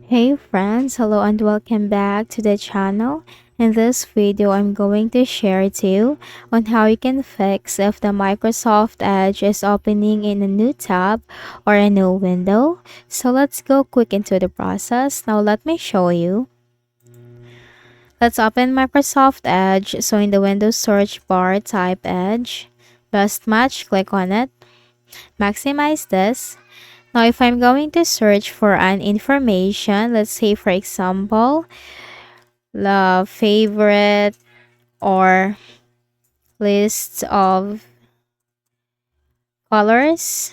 Hey friends, hello and welcome back to the channel. In this video, I'm going to share to you on how you can fix if the Microsoft Edge is opening in a new tab or a new window. So let's go quick into the process. Now let me show you. Let's open Microsoft Edge. So in the Windows search bar, type Edge. Best match, click on it. Maximize this. Now if I'm going to search for an information, let's say for example, the favorite or list of colors,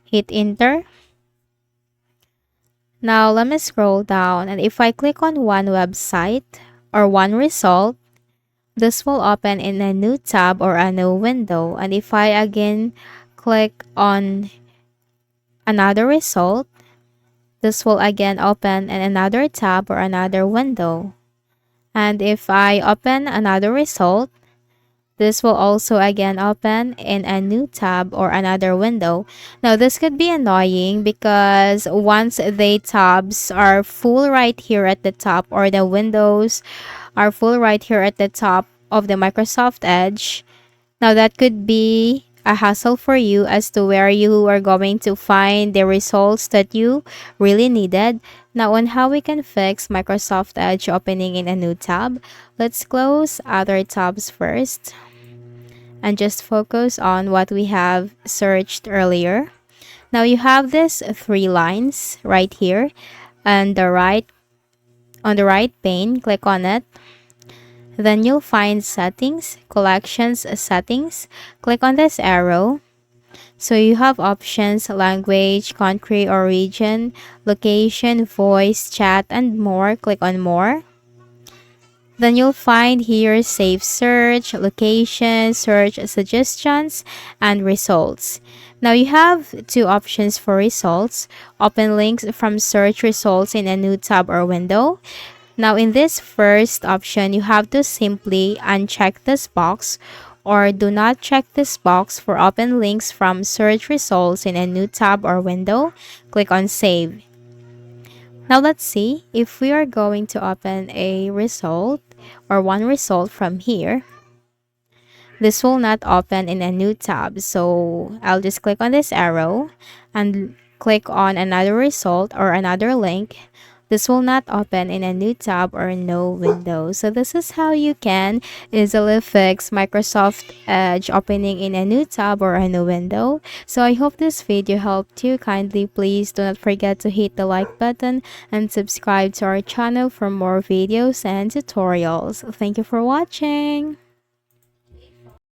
hit enter. Now let me scroll down, and if I click on one website or one result, this will open in a new tab or a new window. And if I again click on another result, this will again open in another tab or another window. And if I open another result, this will also again open in a new tab or another window. Now this could be annoying because once the tabs are full right here at the top, or the windows are full right here at the top of the Microsoft Edge, now that could be a hassle for you as to where you are going to find the results that you really needed. Now on how we can fix Microsoft Edge opening in a new tab, let's close other tabs first and just focus on what we have searched earlier. Now you have this three lines right here and on the right pane, click on it. Then you'll find settings, collections settings. Click on this arrow. So you have options: language, country or region, location, voice, chat, and more. Click on more. Then you'll find here save search, location, search suggestions, and results. Now you have two options for results: open links from search results in a new tab or window. Now in this first option, you have to simply uncheck this box or do not check this box for open links from search results in a new tab or window. Click on save. Now let's see if we are going to open a result or one result from here. This will not open in a new tab, so I'll just click on this arrow and click on another result or another link. This will not open in a new tab or no window. So this is how you can easily fix Microsoft Edge opening in a new tab or a new window. So I hope this video helped you. Kindly please do not forget to hit the like button and subscribe to our channel for more videos and tutorials. Thank you for watching.